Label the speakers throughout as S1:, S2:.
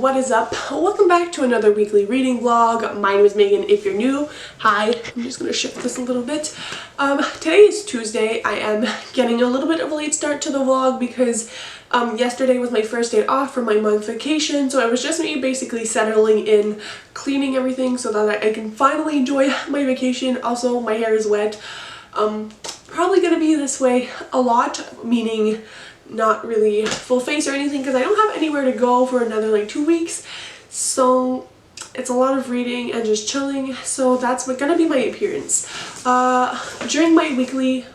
S1: what is up? Welcome back to another weekly reading vlog. My name is Megan. If you're new, hi. I'm just gonna shift this a little bit. Today is Tuesday. I am getting a little bit of a late start to the vlog because yesterday was my first day off for my month vacation, so it was just me basically settling in, cleaning everything so that I can finally enjoy my vacation. Also, my hair is wet. Probably gonna be this way a lot, meaning not really full face or anything because I don't have anywhere to go for another like 2 weeks, so it's a lot of reading and just chilling, so that's gonna be my appearance. During my weekly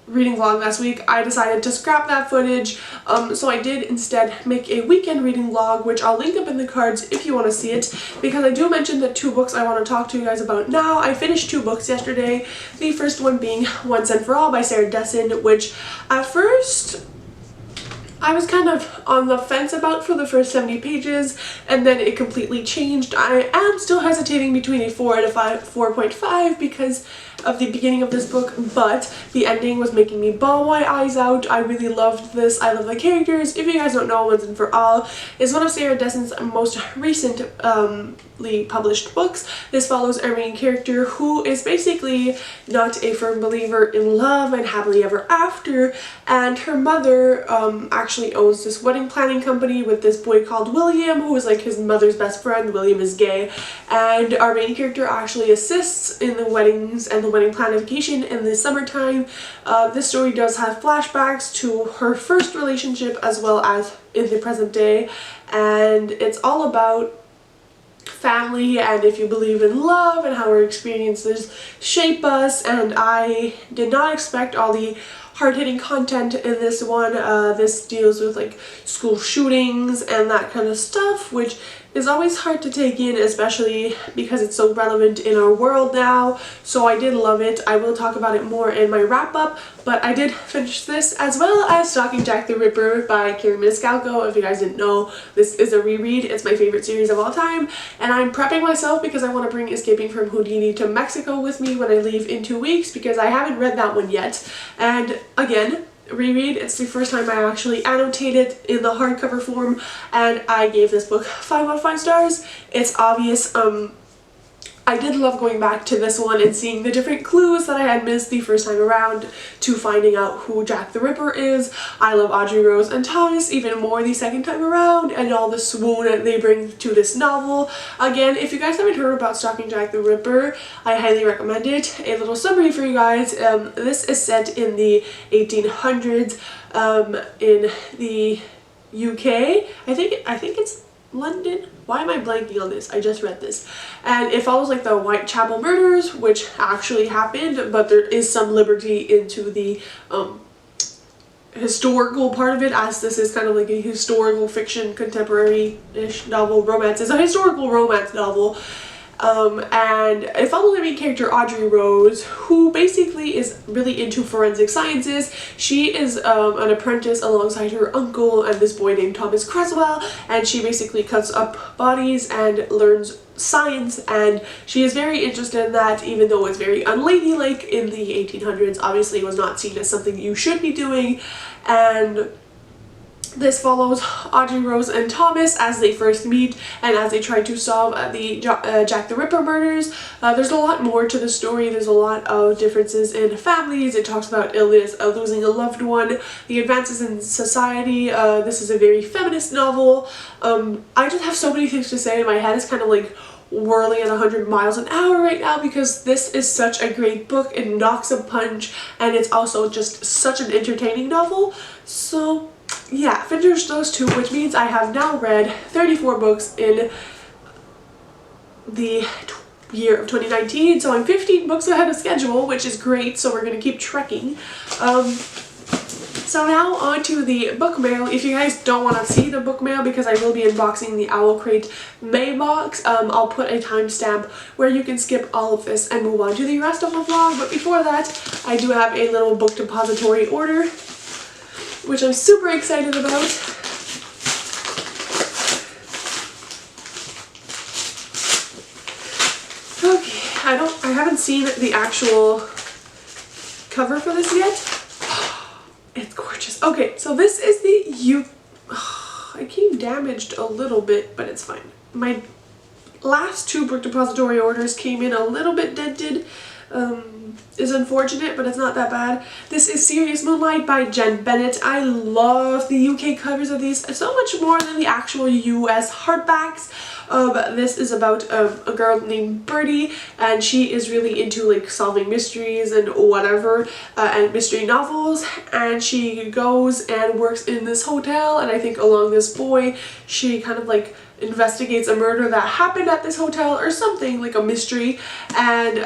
S1: reading vlog last week, I decided to scrap that footage, so I did instead make a weekend reading vlog, which I'll link up in the cards if you want to see it, because I do mention the 2 books I want to talk to you guys about now. I finished 2 books yesterday, the first one being Once and For All by Sarah Dessen, which at first I was kind of on the fence about for the first 70 pages, and then it completely changed. I am still hesitating between a 4 and a 4.5 because of the beginning of this book, but the ending was making me bawl my eyes out. I really loved this. I love the characters. If you guys don't know, Once and For All is one of Sarah Dessen's most recently published books. This follows our main character who is basically not a firm believer in love and happily ever after, and her mother actually owns this wedding planning company with this boy called William, who is like his mother's best friend. William is gay, and our main character actually assists in the weddings and the wedding planification in the summertime. This story does have flashbacks to her first relationship as well as in the present day, and it's all about family and if you believe in love and how our experiences shape us. And I did not expect all the hard-hitting content in this one. This deals with like school shootings and that kind of stuff, which is always hard to take in, especially because it's so relevant in our world now. So I did love it. I will talk about it more in my wrap-up, but I did finish this as well as Stalking Jack the Ripper by Carrie Maniscalco. If you guys didn't know, this is a reread. It's my favorite series of all time, and I'm prepping myself because I want to bring Escaping from Houdini to Mexico with me when I leave in 2 weeks, because I haven't read that one yet. And again, reread. It's the first time I actually annotated in the hardcover form, and I gave this book 5 out of 5 stars. It's obvious. I did love going back to this one and seeing the different clues that I had missed the first time around to finding out who Jack the Ripper is. I love Audrey Rose and Thomas even more the second time around, and all the swoon that they bring to this novel. Again, if you guys haven't heard about Stalking Jack the Ripper, I highly recommend it. A little summary for you guys. This is set in the 1800s in the UK. I think it's London. Why am I blanking on this? I just read this. And it follows like the Whitechapel murders, which actually happened, but there is some liberty into the historical part of it, as this is kind of like a historical fiction, contemporary-ish novel. Romance is a historical romance novel. And it follows the main character Audrey Rose, who basically is really into forensic sciences. She is an apprentice alongside her uncle and this boy named Thomas Creswell, and she basically cuts up bodies and learns science, and she is very interested in that, even though it's very unladylike in the 1800s. Obviously it was not seen as something you should be doing. And this follows Audrey Rose and Thomas as they first meet and as they try to solve the Jack the Ripper murders. There's a lot more to the story. There's a lot of differences in families. It talks about illness, losing a loved one, the advances in society. This is a very feminist novel. I just have so many things to say, and my head is kind of like whirling at 100 miles an hour right now because this is such a great book. It knocks a punch, and it's also just such an entertaining novel. So yeah, finished those 2, which means I have now read 34 books in the year of 2019, so I'm 15 books ahead of schedule, which is great, so we're going to keep trekking. So now on to the book mail. If you guys don't want to see the book mail, because I will be unboxing the OwlCrate May box, I'll put a timestamp where you can skip all of this and move on to the rest of the vlog. But before that, I do have a little book depository order, which I'm super excited about. Okay, I haven't seen the actual cover for this yet. It's gorgeous. Okay, so this is the it came damaged a little bit, but it's fine. My last 2 book depository orders came in a little bit dented. Is unfortunate, but it's not that bad. This is Serious Moonlight by Jen Bennett. I love the UK covers of these so much more than the actual US hardbacks. This is about a girl named Birdie, and she is really into like solving mysteries and whatever, and mystery novels, and she goes and works in this hotel, and I think along this boy she kind of like investigates a murder that happened at this hotel or something, like a mystery. And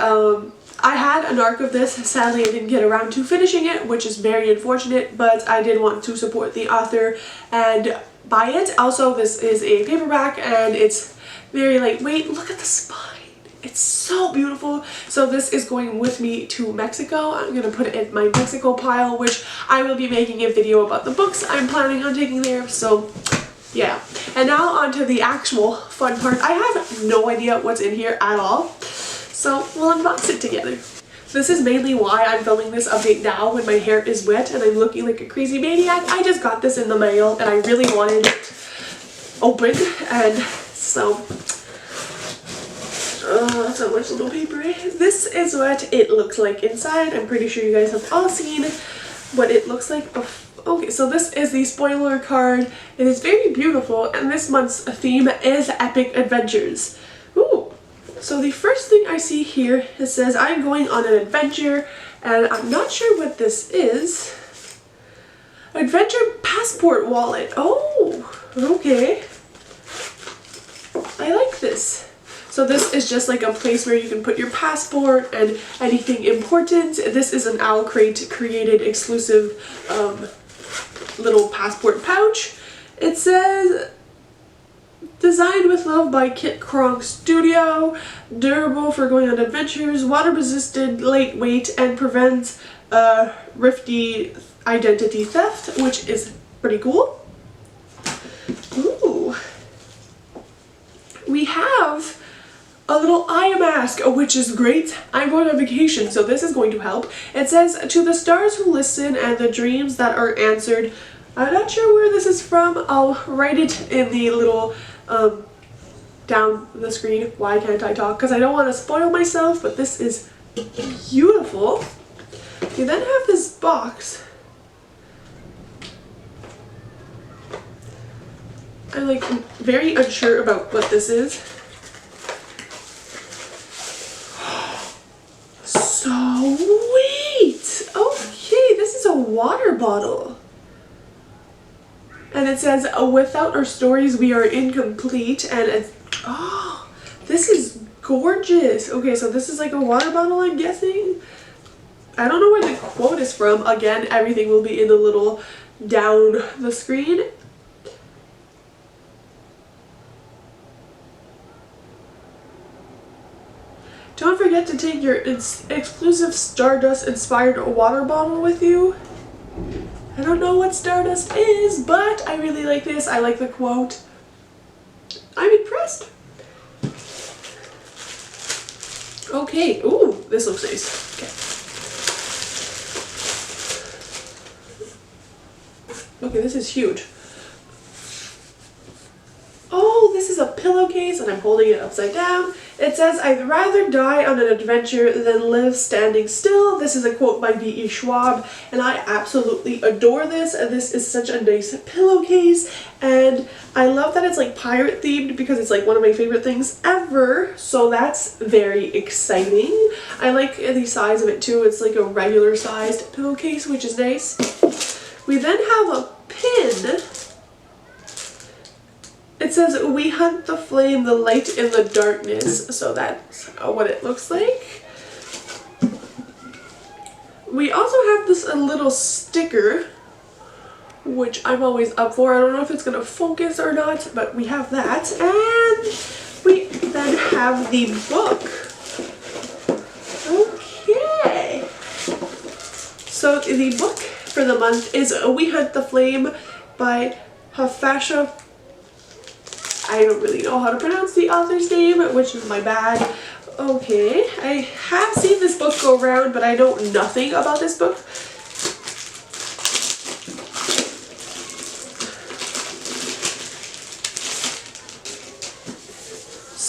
S1: I had an arc of this. Sadly, I didn't get around to finishing it, which is very unfortunate, but I did want to support the author and buy it. Also, this is a paperback and it's very lightweight. Look at the spine. It's so beautiful. So this is going with me to Mexico. I'm going to put it in my Mexico pile, which I will be making a video about the books I'm planning on taking there. So yeah. And now on to the actual fun part. I have no idea what's in here at all. So we'll unbox it together. This is mainly why I'm filming this update now when my hair is wet and I'm looking like a crazy maniac. I just got this in the mail and I really wanted it open, and so so much little paper. This is what it looks like inside. I'm pretty sure you guys have all seen what it looks like before. Okay, so this is the spoiler card. It is very beautiful, and this month's theme is epic adventures. Ooh. So the first thing I see here, it says, I'm going on an adventure, and I'm not sure what this is. Adventure passport wallet. Oh, okay. I like this. So this is just like a place where you can put your passport and anything important. This is an OwlCrate created exclusive little passport pouch. It says, designed with love by Kit Kronk Studio, durable for going on adventures, water resistant, lightweight, and prevents rifty identity theft, which is pretty cool. Ooh. We have a little eye mask, which is great. I'm going on vacation, so this is going to help. It says, to the stars who listen and the dreams that are answered. I'm not sure where this is from. I'll write it in the little down the screen. Why can't I talk? Because I don't want to spoil myself, but this is beautiful. You then have this box. I'm like very unsure about what this is. Sweet! Okay, this is a water bottle. And it says, without our stories, we are incomplete. And it's, oh, this is gorgeous. Okay, so this is like a water bottle, I'm guessing. I don't know where the quote is from. Again, everything will be in the little down the screen. Don't forget to take your exclusive Stardust-inspired water bottle with you. I don't know what Stardust is, but I really like this. I like the quote. I'm impressed. Okay. Ooh, this looks nice. Okay. Okay, this is huge. Oh, this is a pillowcase, and I'm holding it upside down. It says, I'd rather die on an adventure than live standing still. This is a quote by V.E. Schwab, and I absolutely adore this. And this is such a nice pillowcase, and I love that it's like pirate themed because it's like one of my favorite things ever. So that's very exciting. I like the size of it too. It's like a regular sized pillowcase, which is nice. We then have a pin. It says, we hunt the flame, the light in the darkness. So that's what it looks like. We also have this little sticker, which I'm always up for. I don't know if it's going to focus or not, but we have that. And we then have the book. Okay. So the book for the month is We Hunt the Flame by Hafasha. I don't really know how to pronounce the author's name, which is my bad. Okay, I have seen this book go around, but I know nothing about this book.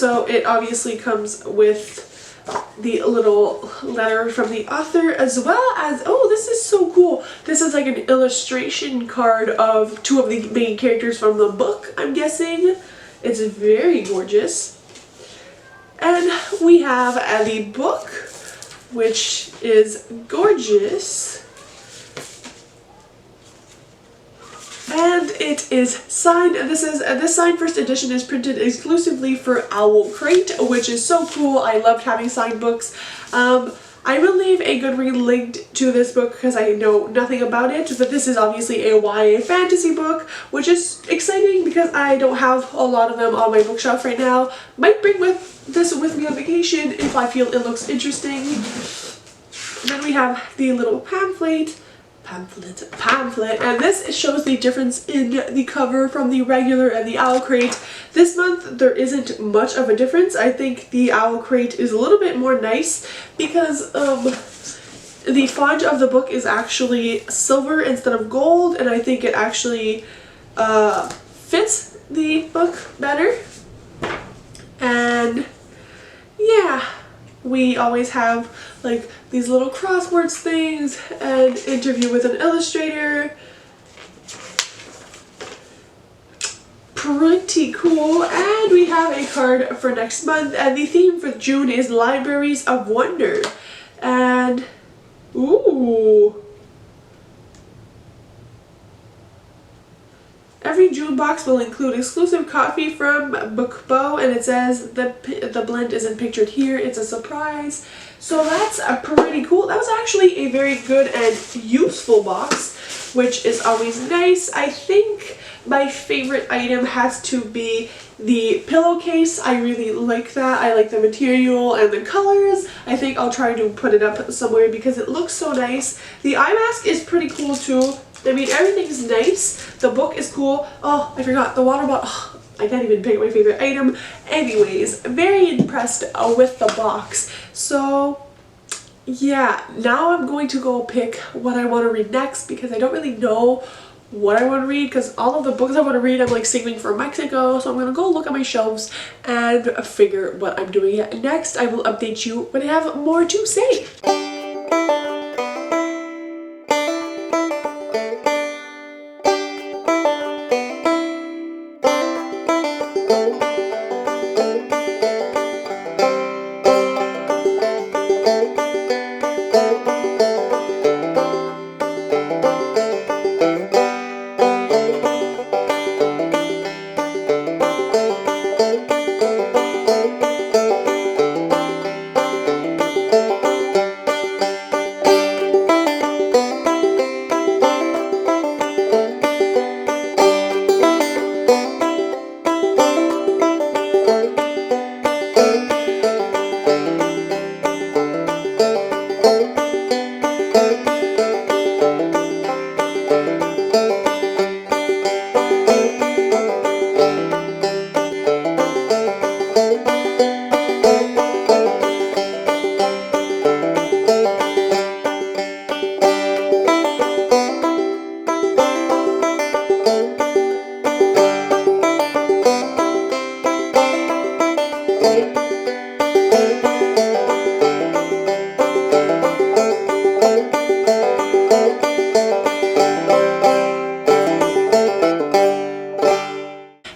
S1: So it obviously comes with the little letter from the author, as well as, oh, this is so cool. This is like an illustration card of two of the main characters from the book, I'm guessing. It's very gorgeous. And we have the book, which is gorgeous. And it is signed. This signed first edition is printed exclusively for OwlCrate, which is so cool. I loved having signed books. I will leave a Goodreads link to this book because I know nothing about it, but this is obviously a YA fantasy book, which is exciting because I don't have a lot of them on my bookshelf right now. Might bring this with me on vacation if I feel it looks interesting. And then we have the little pamphlet, and this shows the difference in the cover from the regular and the OwlCrate. This month there isn't much of a difference. I think the OwlCrate is a little bit more nice because the font of the book is actually silver instead of gold, and I think it actually fits the book better. And yeah, we always have like these little crosswords things and interview with an illustrator. Pretty cool. And we have a card for next month, and the theme for June is Libraries of Wonder. And ooh, every June box will include exclusive coffee from Bookbo, and it says the blend isn't pictured here. It's a surprise. So that's pretty cool. That was actually a very good and useful box, which is always nice. I think my favorite item has to be the pillowcase. I really like that. I like the material and the colors. I think I'll try to put it up somewhere because it looks so nice. The eye mask is pretty cool too. I mean, everything's nice. The book is cool. Oh, I forgot the water bottle. Oh, I can't even pick my favorite item. Anyways, very impressed with the box. So yeah, now I'm going to go pick what I want to read next because I don't really know what I want to read because all of the books I want to read I'm like saving for Mexico. So I'm going to go look at my shelves and figure what I'm doing next. I will update you when I have more to say.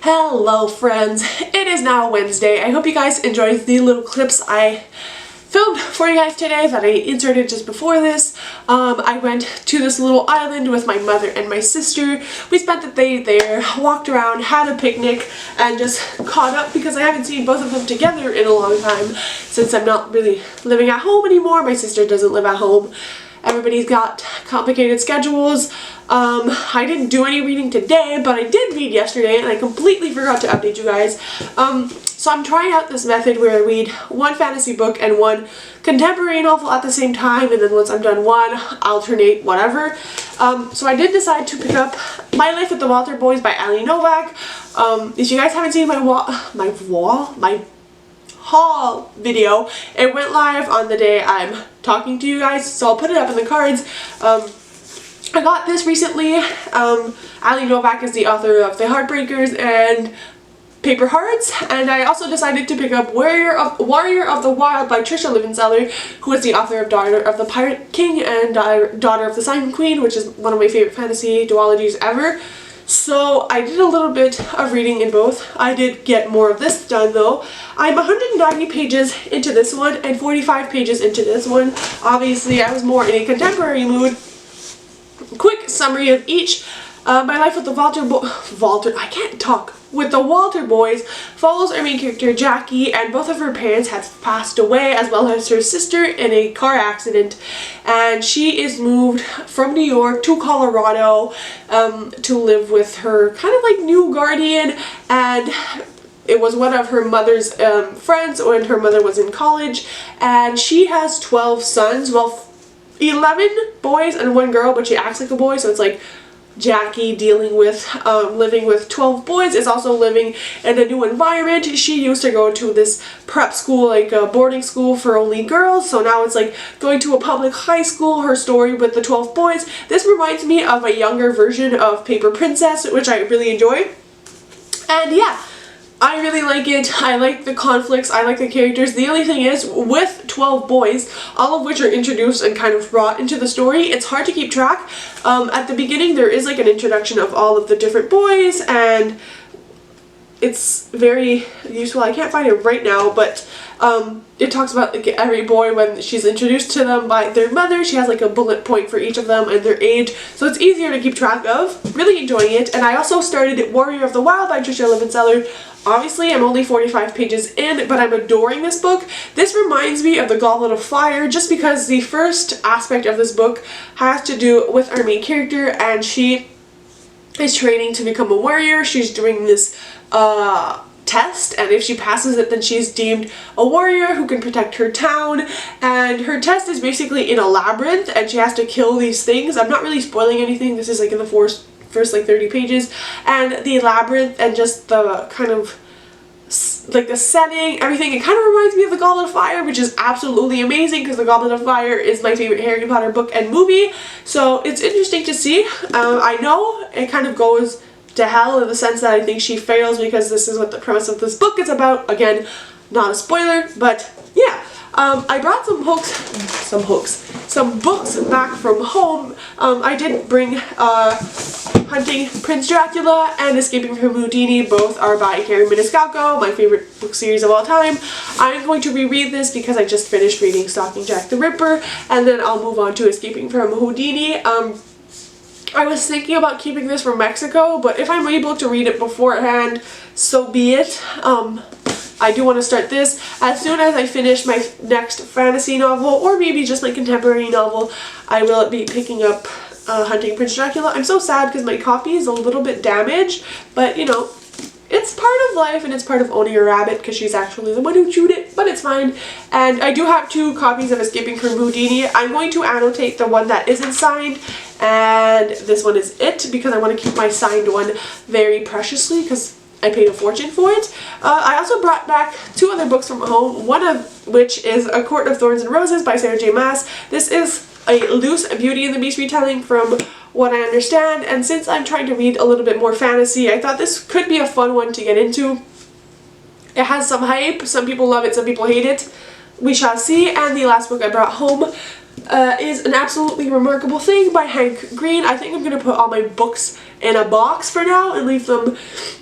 S1: Hello friends, it is now Wednesday. I hope you guys enjoyed the little clips I filmed for you guys today that I inserted just before this. I went to this little island with my mother and my sister. We spent the day there, walked around, had a picnic, and just caught up because I haven't seen both of them together in a long time since I'm not really living at home anymore. My sister doesn't live at home. Everybody's got complicated schedules. I didn't do any reading today, but I did read yesterday and I completely forgot to update you guys. So I'm trying out this method where I read one fantasy book and one contemporary novel at the same time, and then once I'm done one, alternate whatever. So I did decide to pick up My Life with the Water Boys by Ali Novak. If you guys haven't seen my haul video, it went live on the day I'm talking to you guys, so I'll put it up in the cards. I got this recently. Ali Novak is the author of The Heartbreakers, and paper hearts, and I also decided to pick up Warrior of the Wild by Trisha Levenseller, who is the author of Daughter of the Pirate King and Daughter of the Simon Queen, which is one of my favorite fantasy duologies ever. So I did a little bit of reading in both. I did get more of this done though. I'm 190 pages into this one and 45 pages into this one. Obviously I was more in a contemporary mood. Quick summary of each. My life with the with the Walter boys follows our main character Jackie, and both of her parents have passed away, as well as her sister in a car accident, and she is moved from New York to Colorado to live with her kind of like new guardian, and it was one of her mother's friends when her mother was in college, and she has 12 sons, well 11 boys and 1 girl, but she acts like a boy, so it's like Jackie dealing with living with 12 boys is also living in a new environment. She used to go to this prep school, like a boarding school for only girls, so now it's like going to a public high school, her story with the 12 boys. This reminds me of a younger version of Paper Princess, which I really enjoy. And yeah, I really like it. I like the conflicts, I like the characters. The only thing is, with 12 boys, all of which are introduced and kind of brought into the story, it's hard to keep track. At the beginning there is like an introduction of all of the different boys, and it's very useful. I can't find it right now, but it talks about like every boy when she's introduced to them by their mother. She has like a bullet point for each of them and their age, so it's easier to keep track of. Really enjoying it. And I also started Warrior of the Wild by Trisha Levenseller. Obviously, I'm only 45 pages in, but I'm adoring this book. This reminds me of The Goblet of Fire, just because the first aspect of this book has to do with our main character, and she is training to become a warrior. She's doing this test, and if she passes it, then she's deemed a warrior who can protect her town, and her test is basically in a labyrinth, and she has to kill these things. I'm not really spoiling anything. This is like in the first like 30 pages, and the labyrinth and just the kind of like the setting, everything, it kind of reminds me of The Goblet of Fire, which is absolutely amazing because The Goblet of Fire is my favorite Harry Potter book and movie, so it's interesting to see. I know it kind of goes to hell in the sense that I think she fails because this is what the premise of this book is about. Again, not a spoiler, but yeah. I brought some books back from home. I did bring Hunting Prince Dracula and Escaping from Houdini. Both are by Carrie Maniscalco, my favorite book series of all time. I'm going to reread this because I just finished reading Stalking Jack the Ripper, and then I'll move on to Escaping from Houdini. I was thinking about keeping this for Mexico, but if I'm able to read it beforehand, so be it. I do want to start this. As soon as I finish my next fantasy novel, or maybe just my contemporary novel, I will be picking up Hunting Prince Dracula. I'm so sad because my copy is a little bit damaged, but you know, it's part of life and it's part of owning a rabbit because she's actually the one who chewed it, but it's fine. And I do have 2 copies of Escaping from Houdini. I'm going to annotate the one that isn't signed, and this one is it, because I want to keep my signed one very preciously because I paid a fortune for it. I also brought back 2 other books from home, one of which is A Court of Thorns and Roses by Sarah J. Maas. This is a loose Beauty and the Beast retelling from what I understand, and since I'm trying to read a little bit more fantasy, I thought this could be a fun one to get into. It has some hype, some people love it, some people hate it. We shall see. And the last book I brought home is An Absolutely Remarkable Thing by Hank Green. I think I'm going to put all my books in a box for now and leave them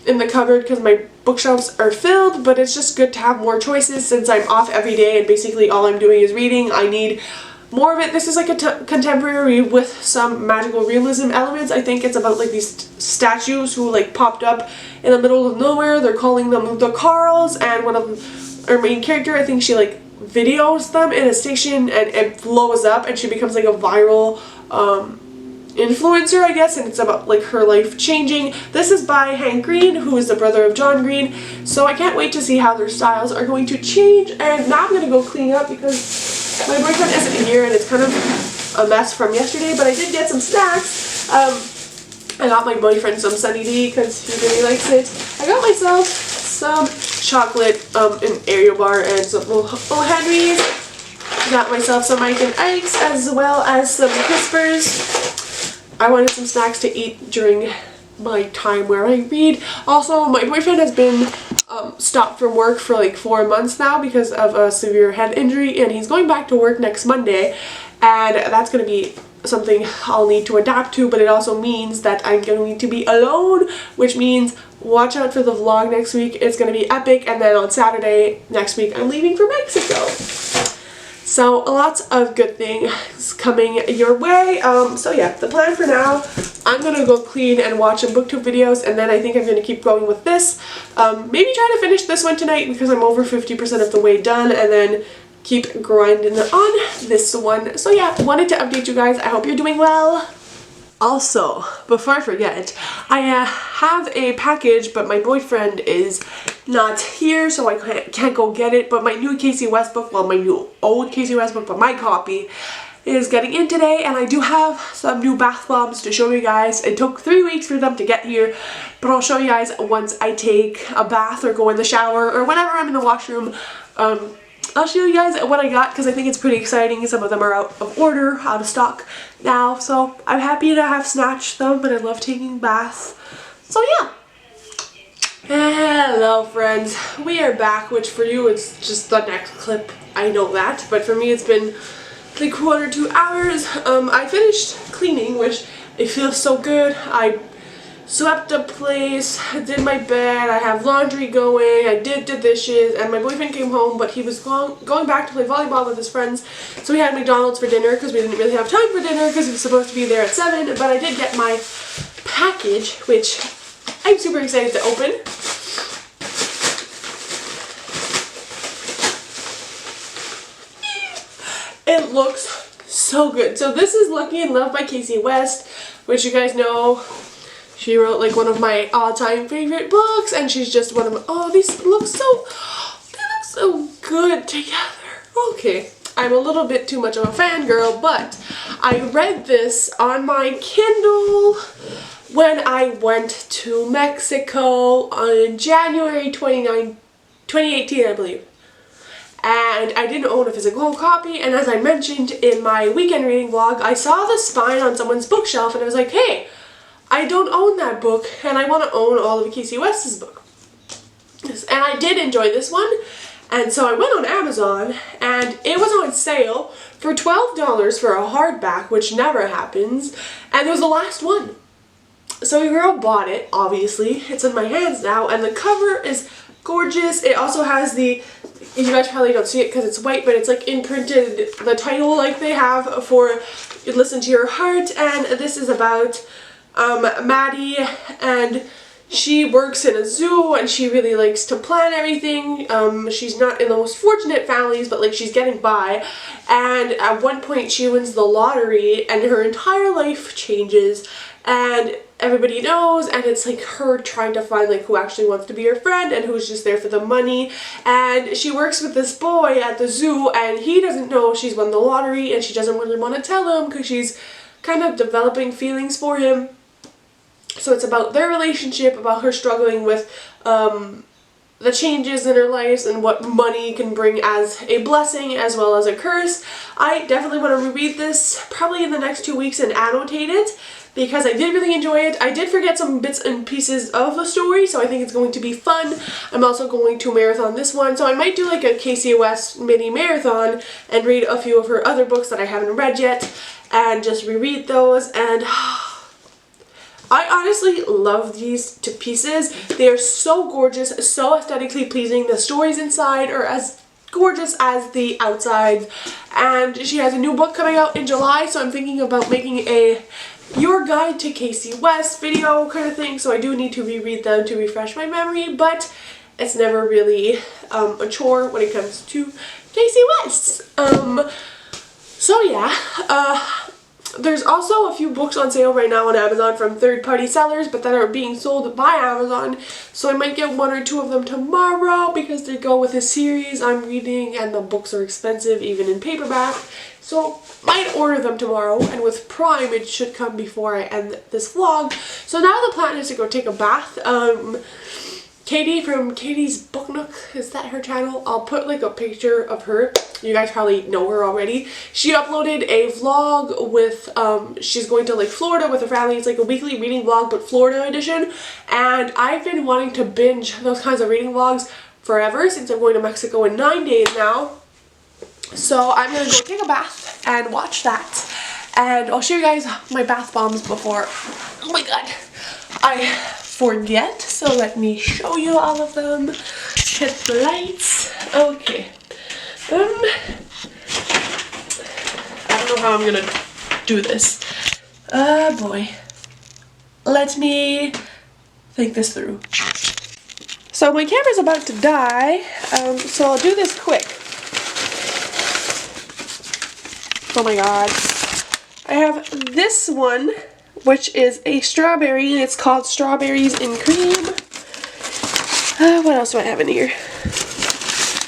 S1: in the cupboard because my bookshelves are filled, but it's just good to have more choices since I'm off every day and basically all I'm doing is reading. I need more of it. This is like a contemporary with some magical realism elements. I think it's about like these statues who like popped up in the middle of nowhere. They're calling them the Carls, and one of our main character, I think she like videos them in a station and it blows up and she becomes like a viral influencer, I guess, and it's about like her life changing. This is by Hank Green, who is the brother of John Green, so I can't wait to see how their styles are going to change. And now I'm gonna go clean up because my boyfriend isn't here and it's kind of a mess from yesterday, but I did get some snacks. I got my boyfriend some Sunny D because he really likes it. I got myself some chocolate, an Oreo bar and some O. Henry's. Got myself some Mike and Ike's as well as some Crispers. I wanted some snacks to eat during my time where I read. Also, my boyfriend has been stopped from work for like 4 months now because of a severe head injury, and he's going back to work next Monday, and that's going to be something I'll need to adapt to, but it also means that I'm going to be alone, which means watch out for the vlog next week. It's going to be epic, and then on Saturday next week I'm leaving for Mexico. So lots of good things coming your way. So yeah, the plan for now, I'm going to go clean and watch some booktube videos, and then I think I'm going to keep going with this. Maybe try to finish this one tonight because I'm over 50% of the way done, and then keep grinding on this one. So yeah, wanted to update you guys. I hope you're doing well. Also, before I forget, I have a package, but my boyfriend is not here, so I can't go get it. But my new Casey West book, well, my new old Casey West book, but my copy, is getting in today, and I do have some new bath bombs to show you guys. It took 3 weeks for them to get here, but I'll show you guys once I take a bath or go in the shower or whenever I'm in the washroom. I'll show you guys what I got because I think it's pretty exciting. Some of them are out of order, out of stock now, so I'm happy to have snatched them, but I love taking baths. So yeah. Hello friends, we are back, which for you it's just the next clip, I know that, but for me it's been like 1 or 2 hours. I finished cleaning, which it feels so good. I swept the place, I did my bed, I have laundry going, I did the dishes, and my boyfriend came home, but he was going back to play volleyball with his friends, so we had McDonald's for dinner because we didn't really have time for dinner because he was supposed to be there at 7, but I did get my package, which I'm super excited to open. It looks so good. So this is Lucky in Love by Casey West, which you guys know. She wrote like one of my all-time favorite books, and she's just one of my, oh, these look so good together. Okay, I'm a little bit too much of a fangirl, but I read this on my Kindle when I went to Mexico on January 29, 2018, I believe. And I didn't own a physical copy, and as I mentioned in my weekend reading vlog, I saw the spine on someone's bookshelf, and I was like, hey, I don't own that book, and I want to own all of Casey West's book. And I did enjoy this one, and so I went on Amazon, and it was on sale for $12 for a hardback, which never happens, and it was the last one. So a girl bought it, obviously. It's in my hands now, and the cover is gorgeous. It also has the, you guys probably don't see it because it's white, but it's like imprinted, the title like they have for Listen to Your Heart, and this is about Maddie, and she works in a zoo, and she really likes to plan everything. She's not in the most fortunate families, but like she's getting by, and at one point she wins the lottery, and her entire life changes, and everybody knows, and it's like her trying to find like who actually wants to be her friend and who's just there for the money. And she works with this boy at the zoo, and he doesn't know she's won the lottery, and she doesn't really want to tell him because she's kind of developing feelings for him. So it's about their relationship, about her struggling with the changes in her life and what money can bring as a blessing as well as a curse. I definitely want to reread this probably in the next 2 weeks and annotate it because I did really enjoy it. I did forget some bits and pieces of the story, so I think it's going to be fun. I'm also going to marathon this one, so I might do like a Casey West mini marathon and read a few of her other books that I haven't read yet and just reread those. And I honestly love these two pieces. They are so gorgeous, so aesthetically pleasing. The stories inside are as gorgeous as the outside. And she has a new book coming out in July, so I'm thinking about making a Your Guide to Casey West video kind of thing. So I do need to reread them to refresh my memory, but it's never really a chore when it comes to Casey West. So yeah, there's also a few books on sale right now on Amazon from third-party sellers, but that are being sold by Amazon. So I might get 1 or 2 of them tomorrow because they go with a series I'm reading, and the books are expensive even in paperback. So might order them tomorrow, and with Prime it should come before I end this vlog. So now the plan is to go take a bath. Katie from Katie's Book Nook, is that her channel? I'll put like a picture of her. You guys probably know her already. She uploaded a vlog with, she's going to like Florida with her family. It's like a weekly reading vlog, but Florida edition. And I've been wanting to binge those kinds of reading vlogs forever since I'm going to Mexico in 9 days now. So I'm gonna go take a bath and watch that. And I'll show you guys my bath bombs before, oh my god, I forget. So let me show you all of them. Hit the lights. Okay. I don't know how I'm gonna do this. Boy. Let me think this through. So my camera's about to die, so I'll do this quick. Oh my god. I have this one, which is a strawberry, and it's called Strawberries in Cream. What else do I have in here?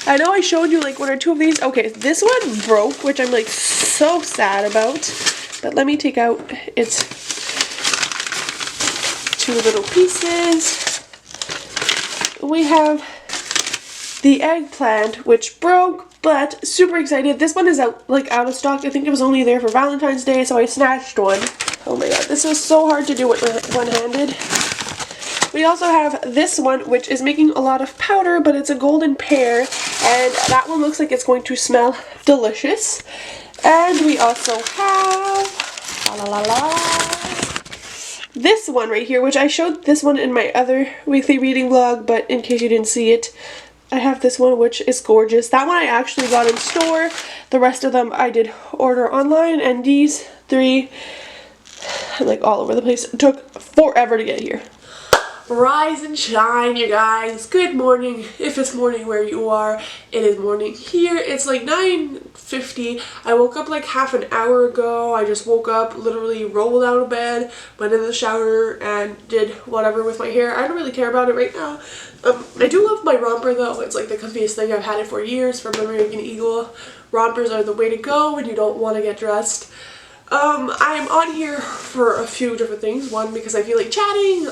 S1: I know I showed you like one or two of these. Okay, this one broke, which I'm like so sad about. But let me take out its 2 little pieces. We have the eggplant, which broke, but super excited. This one is out of stock. I think it was only there for Valentine's Day, so I snatched one. Oh my god, this is so hard to do with one-handed. We also have this one, which is making a lot of powder, but it's a golden pear, and that one looks like it's going to smell delicious. And we also have this one right here, which I showed this one in my other weekly reading vlog, but in case you didn't see it, I have this one, which is gorgeous. That one I actually got in store. The rest of them I did order online, and these 3, I'm like all over the place. It took forever to get here. Rise and shine, you guys. Good morning. If it's morning where you are, it is morning here. It's like 9:50. I woke up like half an hour ago. I just woke up, literally rolled out of bed, went in the shower, and did whatever with my hair. I don't really care about it right now. I do love my romper though. It's like the comfiest thing. I've had it for years from American Eagle. Rompers are the way to go when you don't want to get dressed. I'm on here for a few different things. One, because I feel like chatting.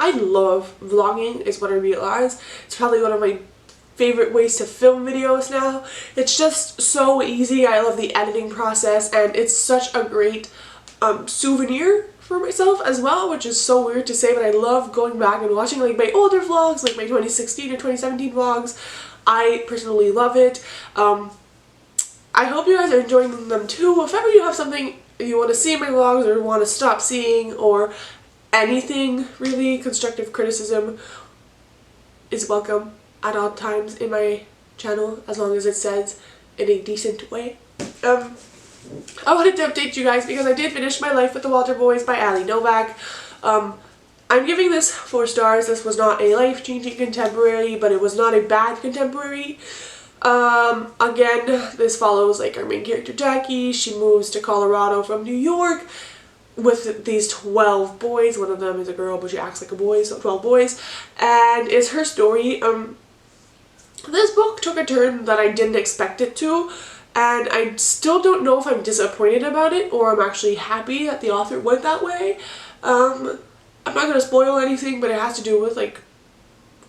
S1: I love vlogging, is what I realize. It's probably one of my favorite ways to film videos now. It's just so easy. I love the editing process, and it's such a great souvenir for myself as well, which is so weird to say, but I love going back and watching like my older vlogs, like my 2016 or 2017 vlogs. I personally love it. I hope you guys are enjoying them too. If ever you have something you want to see in my vlogs or want to stop seeing, or anything really, constructive criticism is welcome at all times in my channel, as long as it says in a decent way. I wanted to update you guys because I did finish My Life with the Walter Boys by Ali Novak. I'm giving this 4 stars. This was not a life-changing contemporary, but it was not a bad contemporary. Again, this follows like our main character Jackie. She moves to Colorado from New York with these 12 boys. One of them is a girl, but she acts like a boy, so 12 boys. And it's her story. This book took a turn that I didn't expect it to, and I still don't know if I'm disappointed about it or I'm actually happy that the author went that way. I'm not going to spoil anything, but it has to do with like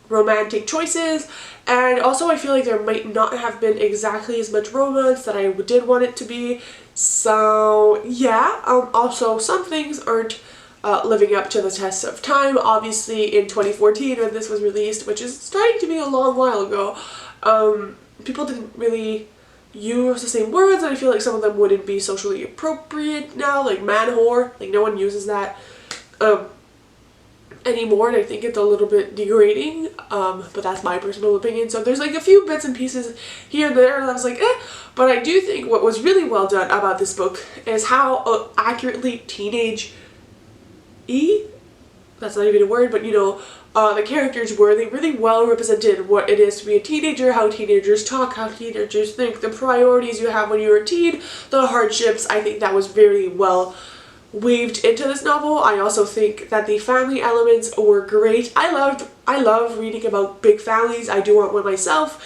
S1: romantic choices, and also I feel like there might not have been exactly as much romance that I did want it to be. So yeah, also some things aren't living up to the test of time. Obviously in 2014 when this was released, which is starting to be a long while ago, people didn't really use the same words, and I feel like some of them wouldn't be socially appropriate now, like man whore, like no one uses that anymore, and I think it's a little bit degrading, but that's my personal opinion. So there's like a few bits and pieces here and there and I was like but I do think what was really well done about this book is how accurately that's not even a word, but you know, the characters were. They really well represented what it is to be a teenager, how teenagers talk, how teenagers think, the priorities you have when you're a teen, the hardships. I think that was very well weaved into this novel. I also think that the family elements were great. I love reading about big families. I do want one myself.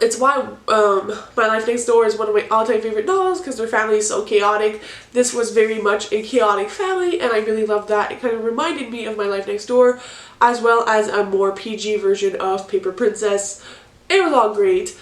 S1: It's why My Life Next Door is one of my all-time favorite novels, because their family is so chaotic. This was very much a chaotic family, and I really loved that. It kind of reminded me of My Life Next Door, as well as a more PG version of Paper Princess. It was all great.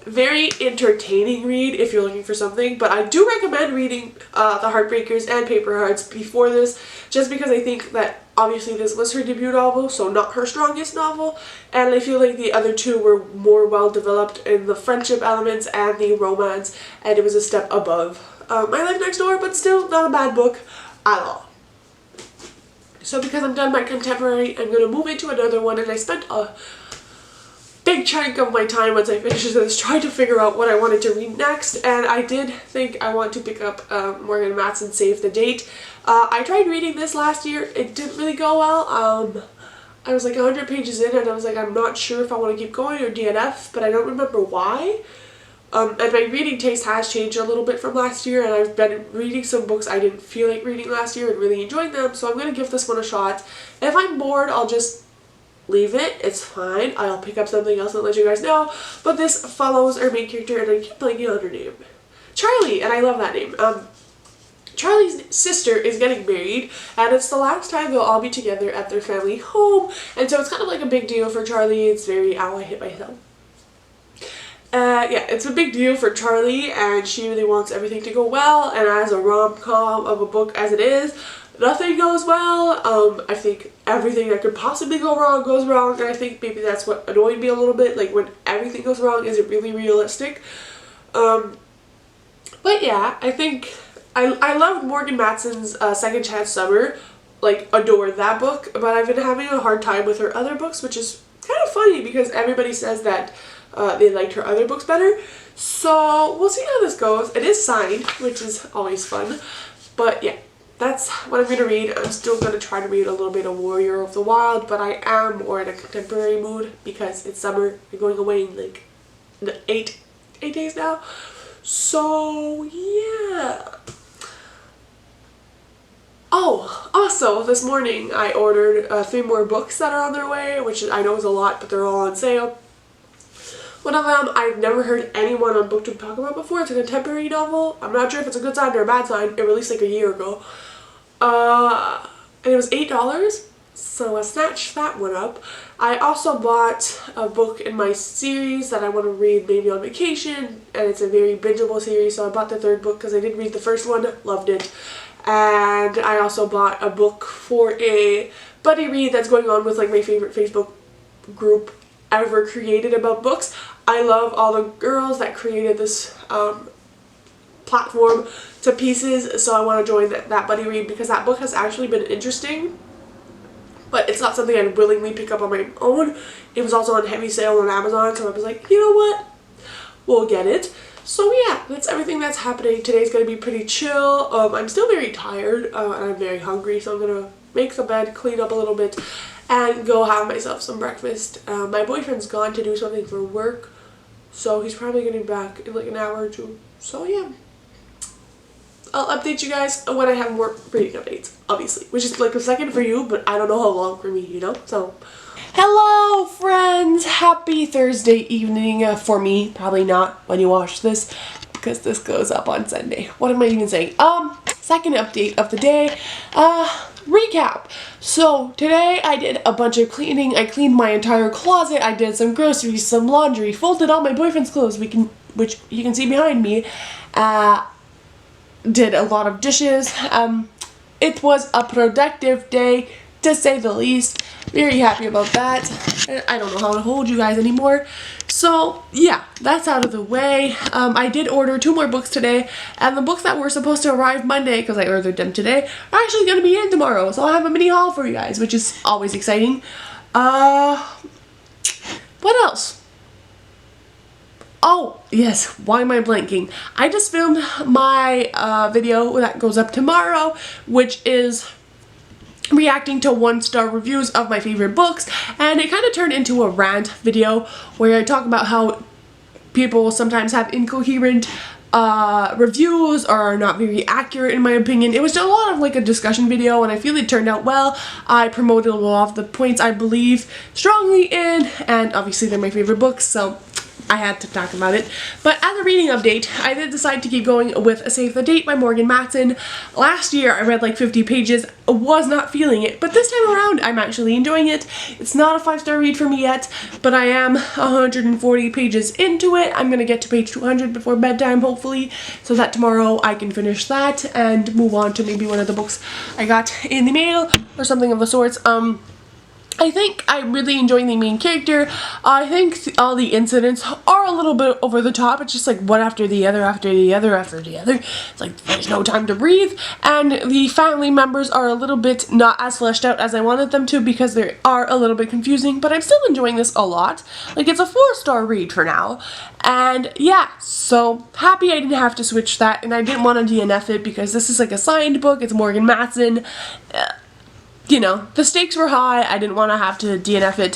S1: Very entertaining read if you're looking for something, but I do recommend reading The Heartbreakers and Paper Hearts before this, just because I think that obviously this was her debut novel, so not her strongest novel, and I feel like the other two were more well developed in the friendship elements and the romance, and it was a step above My Life Next Door, but still not a bad book at all. So because I'm done my contemporary, I'm going to move into another one, and I spent a big chunk of my time once I finished this trying to figure out what I wanted to read next, and I did think I want to pick up Morgan Matsson's Save the Date. I tried reading this last year. It didn't really go well. I was like 100 pages in, and I was like, I'm not sure if I want to keep going or DNF, but I don't remember why. And my reading taste has changed a little bit from last year, and I've been reading some books I didn't feel like reading last year and really enjoying them, so I'm going to give this one a shot. If I'm bored, I'll just leave it. It's fine. I'll pick up something else and let you guys know. But this follows our main character, and I keep blanking on her name. Charlie, and I love that name. Charlie's sister is getting married, and it's the last time they'll all be together at their family home, and so it's kind of like a big deal for Charlie. It's very, ow, I hit myself. Yeah, it's a big deal for Charlie, and she really wants everything to go well, and as a rom-com of a book as it is, nothing goes well. I think everything that could possibly go wrong goes wrong, and I think maybe that's what annoyed me a little bit, like when everything goes wrong, is it really realistic? But yeah, I think I loved Morgan Mattsson's Second Chance Summer, like adored that book, but I've been having a hard time with her other books, which is kind of funny because everybody says that they liked her other books better. So we'll see how this goes. It is signed, which is always fun, but yeah. That's what I'm going to read. I'm still going to try to read a little bit of Warrior of the Wild, but I am more in a contemporary mood because it's summer. We're going away in like 8 days now. So yeah. Oh, also this morning I ordered 3 more books that are on their way, which I know is a lot, but they're all on sale. One of them I've never heard anyone on BookTube talk about before. It's a contemporary novel. I'm not sure if it's a good sign or a bad sign. It released like a year ago. And it was $8, so I snatched that one up. I also bought a book in my series that I want to read maybe on vacation, and it's a very bingeable series, so I bought the 3rd book because I did read the first one, loved it. And I also bought a book for a buddy read that's going on with like my favorite Facebook group ever created about books. I love all the girls that created this platform to pieces, so I want to join that buddy read because that book has actually been interesting, but it's not something I'd willingly pick up on my own. It was also on heavy sale on Amazon, so I was like, you know what, we'll get it. So yeah, that's everything that's happening. Today's going to be pretty chill. I'm still very tired and I'm very hungry, so I'm going to make the bed, clean up a little bit, and go have myself some breakfast. My boyfriend's gone to do something for work, so he's probably getting back in like an hour or two. So yeah, I'll update you guys when I have more reading updates, obviously, which is like a second for you, but I don't know how long for me, you know? So, hello friends! Happy Thursday evening for me. Probably not when you watch this, because this goes up on Sunday. What am I even saying? Second update of the day. Recap. So today I did a bunch of cleaning. I cleaned my entire closet. I did some groceries, some laundry, folded all my boyfriend's clothes, which you can see behind me. Did a lot of dishes. It was a productive day, to say the least. Very happy about that. I don't know how to hold you guys anymore. So yeah, that's out of the way. I did order 2 more books today, and the books that were supposed to arrive Monday, because I ordered them today, are actually going to be in tomorrow. So I'll have a mini haul for you guys, which is always exciting. What else? Oh, yes, why am I blanking? I just filmed my video that goes up tomorrow, which is reacting to 1-star reviews of my favorite books, and it kind of turned into a rant video where I talk about how people sometimes have incoherent reviews or are not very accurate in my opinion. It was a lot of like a discussion video, and I feel it turned out well. I promoted a lot of the points I believe strongly in, and obviously they're my favorite books, so I had to talk about it. But as a reading update, I did decide to keep going with Save the Date by Morgan Matson. Last year I read like 50 pages, was not feeling it, but this time around I'm actually enjoying it. It's not a 5-star read for me yet, but I am 140 pages into it. I'm gonna get to page 200 before bedtime, hopefully, so that tomorrow I can finish that and move on to maybe one of the books I got in the mail or something of the sorts. I think I'm really enjoying the main character. I think all the incidents are a little bit over the top. It's just like one after the other, after the other, after the other. It's like there's no time to breathe. And the family members are a little bit not as fleshed out as I wanted them to because they are a little bit confusing. But I'm still enjoying this a lot. Like, it's a 4-star read for now. And yeah, so happy I didn't have to switch that. And I didn't want to DNF it because this is like a signed book. It's Morgan Matson. You know, the stakes were high. I didn't want to have to DNF it.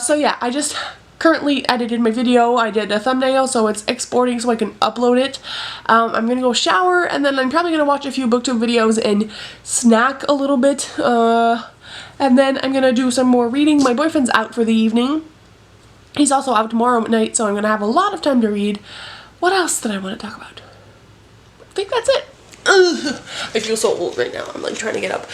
S1: So yeah, I just currently edited my video. I did a thumbnail, so it's exporting so I can upload it. I'm gonna go shower, and then I'm probably gonna watch a few booktube videos and snack a little bit. And then I'm gonna do some more reading. My boyfriend's out for the evening. He's also out tomorrow night, so I'm gonna have a lot of time to read. What else did I want to talk about? I think that's it. Ugh, I feel so old right now. I'm like trying to get up.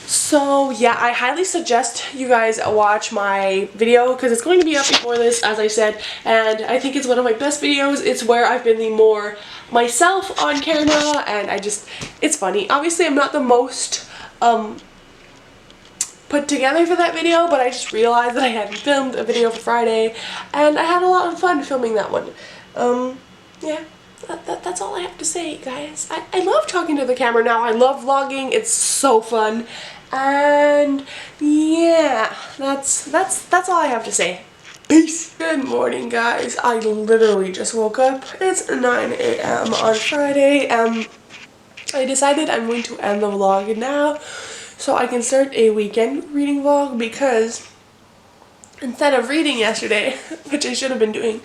S1: So yeah, I highly suggest you guys watch my video because it's going to be up before this, as I said, and I think it's one of my best videos. It's where I've been the more myself on camera, and it's funny. Obviously, I'm not the most put together for that video, but I just realized that I hadn't filmed a video for Friday, and I had a lot of fun filming that one. Yeah. That's all I have to say, guys. I love talking to the camera now. I love vlogging. It's so fun. And yeah, that's all I have to say. Peace. Good morning, guys. I literally just woke up. It's 9 a.m. on Friday. I decided I'm going to end the vlog now so I can start a weekend reading vlog because instead of reading yesterday, which I should have been doing,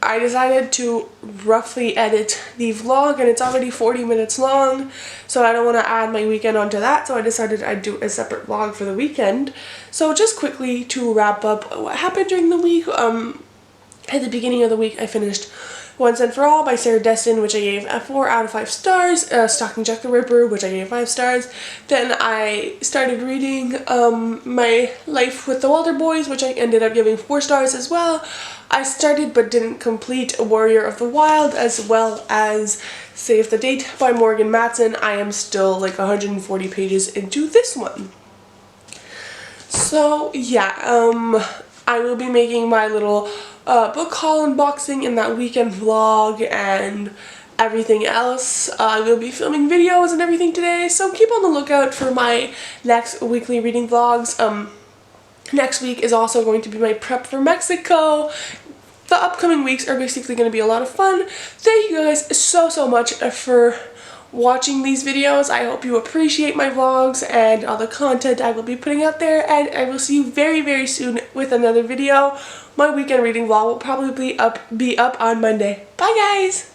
S1: I decided to roughly edit the vlog, and it's already 40 minutes long, so I don't want to add my weekend onto that, so I decided I'd do a separate vlog for the weekend. So just quickly to wrap up what happened during the week, at the beginning of the week I finished Once and For All by Sarah Destin, which I gave a 4 out of 5 stars, Stalking Jack the Ripper, which I gave 5 stars. Then I started reading My Life with the Walter Boys, which I ended up giving 4 stars as well. I started but didn't complete Warrior of the Wild, as well as Save the Date by Morgan Matson. I am still like 140 pages into this one. So yeah, I will be making my little book haul unboxing in that weekend vlog and everything else. I will be filming videos and everything today, so keep on the lookout for my next weekly reading vlogs. Next week is also going to be my prep for Mexico. The upcoming weeks are basically going to be a lot of fun. Thank you guys so much for watching these videos. I hope you appreciate my vlogs and all the content I will be putting out there, and I will see you very soon with another video. My weekend reading vlog will probably be up on Monday. Bye, guys!